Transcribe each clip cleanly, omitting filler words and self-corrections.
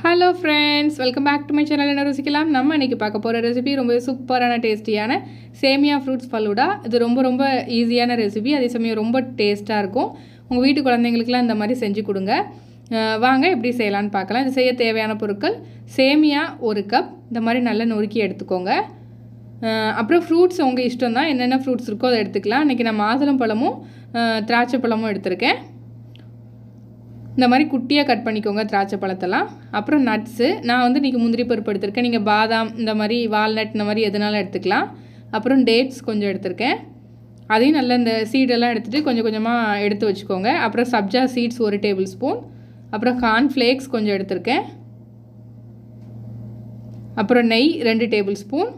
Hello friends, welcome back to my channel. என்ன ருசிக்கலாம். நம்ம இன்றைக்கி பார்க்க போகிற ரெசிபி ரொம்ப சூப்பரான டேஸ்டியான சேமியா ஃப்ரூட்ஸ் ஃபலூடா. இது ரொம்ப ஈஸியான ரெசிபி, அதே சமயம் ரொம்ப டேஸ்ட்டாக இருக்கும். உங்கள் வீட்டு குழந்தைங்களுக்குலாம் இந்த மாதிரி செஞ்சு கொடுங்க. வாங்க எப்படி செய்யலான்னு பார்க்கலாம். இது செய்ய தேவையான பொருட்கள்: சேமியா 1 கப், இந்த மாதிரி நல்லா நொறுக்கி எடுத்துக்கோங்க. அப்புறம் ஃப்ரூட்ஸ் உங்கள் இஷ்டம் தான், என்னென்ன ஃப்ரூட்ஸ் இருக்கோ அதை எடுத்துக்கலாம். இன்றைக்கி நான் மாதுளம் பழமும் திராட்சை பழமும் எடுத்திருக்கேன். இந்த மாதிரி குட்டியாக கட் பண்ணிக்கோங்க திராட்சை பழத்தெல்லாம். அப்புறம் நட்ஸு, நான் வந்து இன்றைக்கி முந்திரி பருப்பு எடுத்திருக்கேன். நீங்கள் பாதாம், இந்த மாதிரி வால்நட், இந்த மாதிரி எதுனாலும் எடுத்துக்கலாம். அப்புறம் டேட்ஸ் கொஞ்சம் எடுத்திருக்கேன், அதையும் நல்லா இந்த சீடெல்லாம் எடுத்துகிட்டு கொஞ்சம் கொஞ்சமாக எடுத்து வச்சுக்கோங்க. அப்புறம் சப்ஜா சீட்ஸ் 1 டேபிள் ஸ்பூன், அப்புறம் கார்ன்ஃப்ளேக்ஸ் கொஞ்சம் எடுத்திருக்கேன். அப்புறம் நெய் 2 டேபிள் ஸ்பூன்,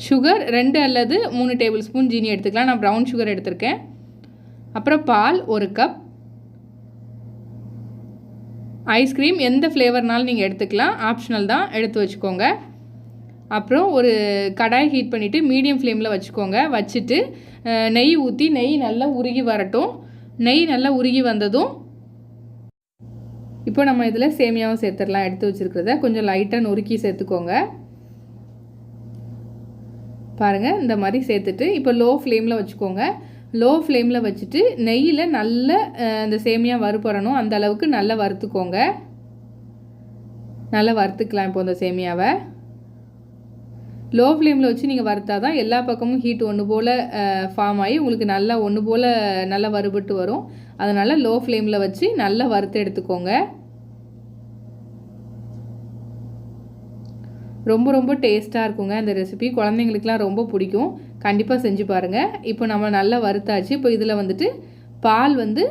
சுகர் 2 அல்லது 3 டேபிள் ஸ்பூன் ஜீனி எடுத்துக்கலாம். நான் ப்ரௌன் சுகர் எடுத்திருக்கேன். அப்புறம் பால் 1 கப், ஐஸ்கிரீம் எந்த ஃப்ளேவர்னாலும் நீங்கள் எடுத்துக்கலாம், ஆப்ஷனல் தான், எடுத்து வச்சுக்கோங்க. அப்புறம் ஒரு கடாய் ஹீட் பண்ணிவிட்டு மீடியம் ஃப்ளேமில் வச்சுக்கோங்க. வச்சுட்டு நெய் ஊற்றி நெய் நல்லா உருகி வரட்டும். நெய் நல்லா உருகி வந்ததும் இப்போ நம்ம இதில் சேமியாவும் சேர்த்துடலாம். எடுத்து வச்சுருக்கிறத கொஞ்சம் லைட்டாக நொறுக்கி சேர்த்துக்கோங்க. பாருங்கள், இந்த மாதிரி சேர்த்துட்டு இப்போ லோ ஃப்ளேமில் வச்சுக்கோங்க. லோ ஃப்ளேமில் வச்சுட்டு நெய்யில் நல்ல இந்த சேமியா வறுப்பறணும், அந்த அளவுக்கு நல்லா வறுத்துக்கோங்க. நல்லா வறுத்துக்கலாம். இப்போ இந்த சேமியாவை லோ ஃப்ளேமில் வச்சு நீங்கள் வறுத்தா தான் எல்லா பக்கமும் ஹீட் ஒன்று போல் ஃபார்ம் ஆகி உங்களுக்கு நல்லா ஒன்று போல் நல்லா வறுபட்டு வரும். அதனால் லோ ஃப்ளேமில் வச்சு நல்லா வறுத்து எடுத்துக்கோங்க. ரொம்ப டேஸ்ட்டாக இருக்குங்க இந்த ரெசிபி. குழந்தைங்களுக்குலாம் ரொம்ப பிடிக்கும். கண்டிப்பாக செஞ்சு பாருங்கள். இப்போ நம்ம நல்லா வறுத்தாச்சு. இப்போ இதில் வந்துட்டு பால் வந்து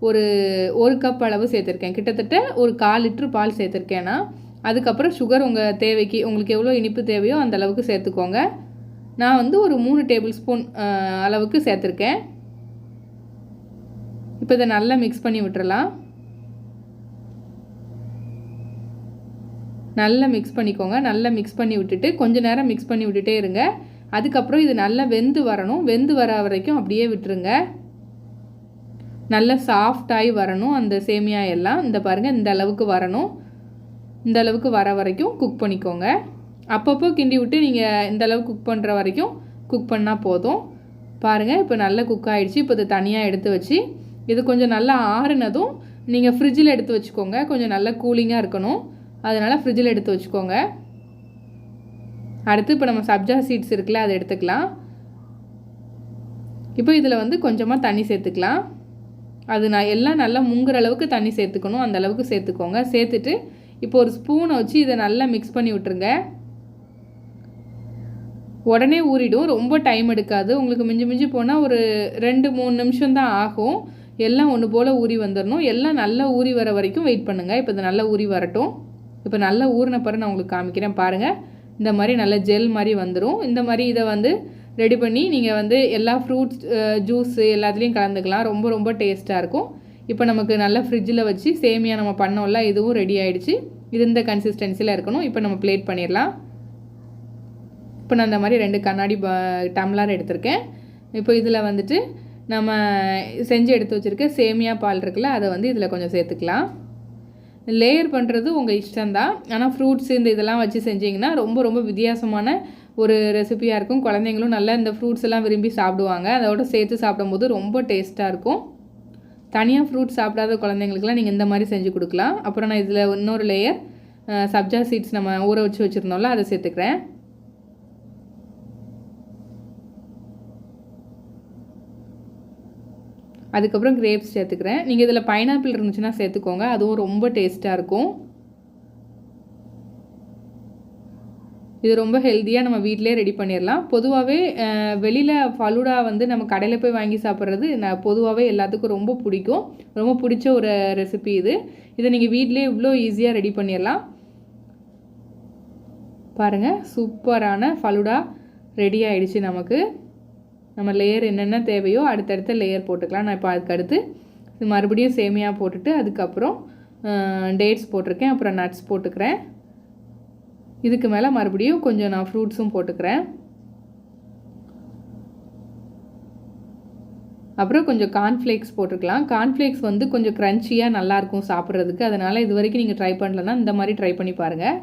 ஒரு கப் அளவு சேர்த்துருக்கேன். கிட்டத்தட்ட ஒரு 1/4 லிட்டர் பால் சேர்த்துருக்கேன்னா. அதுக்கப்புறம் சுகர் உங்கள் தேவைக்கு, உங்களுக்கு எவ்வளோ இனிப்பு தேவையோ அந்த அளவுக்கு சேர்த்துக்கோங்க. நான் வந்து ஒரு 3 டேபிள் ஸ்பூன் அளவுக்கு சேர்த்துருக்கேன். இப்போ இதை நல்லா மிக்ஸ் பண்ணி விட்டுறலாம். நல்லா மிக்ஸ் பண்ணிக்கோங்க. நல்லா மிக்ஸ் பண்ணி விட்டுட்டு கொஞ்சம் நேரம் மிக்ஸ் பண்ணி விட்டுட்டே இருங்க. அதுக்கப்புறம் இது நல்லா வெந்து வரணும். வெந்து வர வரைக்கும் அப்படியே விட்டுருங்க. நல்லா சாஃப்டாகி வரணும் அந்த சேமியா எல்லாம். இந்த பாருங்கள், இந்த அளவுக்கு வரணும். இந்த அளவுக்கு வர வரைக்கும் குக் பண்ணிக்கோங்க. அப்பப்போ கிண்டி விட்டு நீங்கள் இந்த அளவுக்கு குக் பண்ணுற வரைக்கும் குக் பண்ணால் போதும். பாருங்கள், இப்போ நல்லா குக் ஆகிடுச்சு. இப்போ இது தனியாக எடுத்து வச்சு இது கொஞ்சம் நல்லா ஆறுனதும் நீங்கள் ஃப்ரிட்ஜில் எடுத்து வச்சுக்கோங்க. கொஞ்சம் நல்லா கூலிங்காக இருக்கணும், அதனால் ஃப்ரிட்ஜில் எடுத்து வச்சுக்கோங்க. அடுத்து இப்போ நம்ம சப்ஜா சீட்ஸ் இருக்குல்ல, அதை எடுத்துக்கலாம். இப்போ இதில் வந்து கொஞ்சமாக தண்ணி சேர்த்துக்கலாம். அது எல்லாம் நல்லா முங்குற அளவுக்கு தண்ணி சேர்த்துக்கணும், அந்த அளவுக்கு சேர்த்துக்கோங்க. சேர்த்துட்டு இப்போ ஒரு ஸ்பூனை வச்சு இதை நல்லா மிக்ஸ் பண்ணி விட்டுருங்க. உடனே ஊறிடும், ரொம்ப டைம் எடுக்காது. உங்களுக்கு மிஞ்சி போனால் ஒரு 2-3 நிமிஷம் தான் ஆகும். எல்லாம் ஒன்று போல் ஊறி வந்துடணும். எல்லாம் நல்லா ஊறி வர வரைக்கும் வெயிட் பண்ணுங்கள். இப்போ இது நல்லா ஊறி வரட்டும். இப்போ நல்லா ஊறின பிறகு நான் உங்களுக்கு காமிக்கிறேன். பாருங்கள், இந்த மாதிரி நல்ல ஜெல் மாதிரி வந்துடும். இந்த மாதிரி இதை வந்து ரெடி பண்ணி நீங்கள் வந்து எல்லா ஃப்ரூட்ஸ் ஜூஸு எல்லாத்துலேயும் கலந்துக்கலாம். ரொம்ப டேஸ்ட்டாக இருக்கும். இப்போ நமக்கு நல்லா ஃப்ரிட்ஜில் வச்சு சேமியா நம்ம பண்ணோம்ல, இதுவும் ரெடி ஆகிடுச்சு. இது இந்த கன்சிஸ்டன்சியில் இருக்கணும். இப்போ நம்ம பிளேட் பண்ணிடலாம். இப்போ நான் இந்த மாதிரி 2 கண்ணாடி டம்ளர் எடுத்திருக்கேன். இப்போ இதில் வந்துட்டு நம்ம செஞ்சு எடுத்து வச்சுருக்க சேமியா பால் இருக்குல்ல, அதை வந்து இதில் கொஞ்சம் சேர்த்துக்கலாம். லேயர் பண்ணுறது உங்கள் இஷ்டம்தான், ஆனால் ஃப்ரூட்ஸ் இந்த இதெல்லாம் வச்சு செஞ்சிங்கன்னா ரொம்ப வித்தியாசமான ஒரு ரெசிபியாக இருக்கும். குழந்தைங்களும் நல்லா இந்த ஃப்ரூட்ஸ் எல்லாம் விரும்பி சாப்பிடுவாங்க. அதோட சேர்த்து சாப்பிடும்போது ரொம்ப டேஸ்ட்டாக இருக்கும். தனியாக ஃப்ரூட்ஸ் சாப்பிடாத குழந்தைங்களுக்குலாம் நீங்கள் இந்த மாதிரி செஞ்சு கொடுக்கலாம். அப்புறம் நான் இதில் இன்னொரு லேயர் சப்ஜா சீட்ஸ் நம்ம ஊற வச்சு வச்சுருந்தோம்ல, அதை சேர்த்துக்கிறேன். அதுக்கப்புறம் கிரேப்ஸ் சேர்த்துக்கிறேன். நீங்கள் இதில் பைனாப்பிள் இருந்துச்சுன்னா சேர்த்துக்கோங்க, அதுவும் ரொம்ப டேஸ்ட்டாக இருக்கும். இது ரொம்ப ஹெல்த்தியாக நம்ம வீட்டிலே ரெடி பண்ணிடலாம். பொதுவாகவே வெளியில் ஃபலூடா வந்து நம்ம கடையில் போய் வாங்கி சாப்பிட்றது பொதுவாகவே எல்லாத்துக்கும் ரொம்ப பிடிக்கும். ரொம்ப பிடிச்ச ஒரு ரெசிபி இது. இதை நீங்கள் வீட்டிலே இவ்வளோ ஈஸியாக ரெடி பண்ணிடலாம். பாருங்கள், சூப்பரான ஃபலூடா ரெடி ஆகிடுச்சு நமக்கு. நம்ம லேயர் என்னென்ன தேவையோ அடுத்தடுத்த லேயர் போட்டுக்கலாம். நான் இப்போ அதுக்கு அடுத்து மறுபடியும் சேமியா போட்டுட்டு அதுக்கப்புறம் டேட்ஸ் போட்டிருக்கேன், அப்புறம் நட்ஸ் போட்டுக்கிறேன். இதுக்கு மேலே மறுபடியும் கொஞ்சம் நான் ஃப்ரூட்ஸும் போட்டுக்கிறேன். அப்புறம் கொஞ்சம் கார்ன்ஃப்ளேக்ஸ் போட்டுக்கலாம். கார்ன்ஃப்ளேக்ஸ் வந்து கொஞ்சம் க்ரன்ச்சியாக நல்லாயிருக்கும் சாப்பிட்றதுக்கு. அதனால் இது வரைக்கும் நீங்கள் ட்ரை பண்ணலன்னா இந்த மாதிரி ட்ரை பண்ணி பாருங்கள்.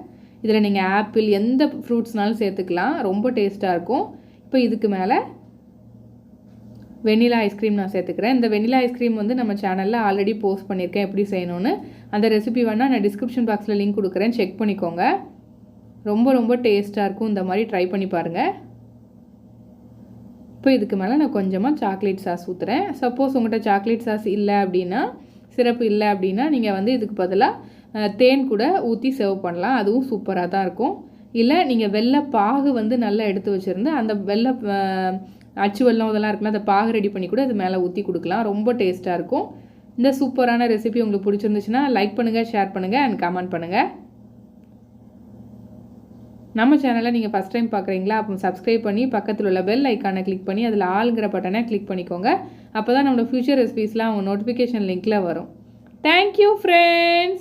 இதில் நீங்கள் ஆப்பிள் எந்த ஃப்ரூட்ஸ்னாலும் சேர்த்துக்கலாம், ரொம்ப டேஸ்ட்டாக இருக்கும். இப்போ இதுக்கு மேலே வெண்ணிலா ஐஸ்கிரீம் நான் சேர்த்துக்கிறேன். இந்த வெண்ணிலா ஐஸ்கிரீம் வந்து நம்ம சேனலில் ஆல்ரெடி போஸ்ட் பண்ணியிருக்கேன் எப்படி செய்யணும்னு. அந்த ரெசிபி வேணால் நான் டிஸ்கிரிப்ஷன் பாக்ஸில் லிங்க் கொடுக்குறேன், செக் பண்ணிக்கோங்க. ரொம்ப ரொம்ப டேஸ்ட்டாக இருக்கும், இந்த மாதிரி ட்ரை பண்ணி பாருங்கள். இப்போ இதுக்கு மேலே நான் கொஞ்சமாக சாக்லேட் சாஸ் ஊற்றுறேன். சப்போஸ் உங்கள்கிட்ட சாக்லேட் சாஸ் இல்லை அப்படின்னா, சிரப்பு இல்லை அப்படின்னா நீங்கள் வந்து இதுக்கு பதிலாக தேன் கூட ஊற்றி சர்வ் பண்ணலாம், அதுவும் சூப்பராக தான் இருக்கும். இல்லை நீங்கள் வெள்ளை பாகு வந்து நல்லா எடுத்து வச்சுருந்து அந்த வெள்ளை அச்சு வெல்லம் இதெல்லாம் இருக்குல்ல, அந்த பாகு ரெடி பண்ணி கூட அது மேலே ஊற்றி கொடுக்கலாம், ரொம்ப டேஸ்ட்டாக இருக்கும். இந்த சூப்பரான ரெசிபி உங்களுக்கு பிடிச்சிருந்துச்சுன்னா லைக் பண்ணுங்கள், ஷேர் பண்ணுங்கள் அண்ட் கமெண்ட் பண்ணுங்கள். நம்ம சேனலை நீங்கள் ஃபஸ்ட் டைம் பார்க்குறீங்களா, அப்போ சப்ஸ்கிரைப் பண்ணி பக்கத்தில் உள்ள பெல் ஐக்கானை கிளிக் பண்ணி அதில் ஆளுங்கிற பட்டனை கிளிக் பண்ணிக்கோங்க. அப்போ தான் நம்மளோட ஃபியூச்சர் ரெசிபீஸ்லாம் அவங்க நோட்டிஃபிகேஷன் லிங்க்கில் வரும். Thank you friends.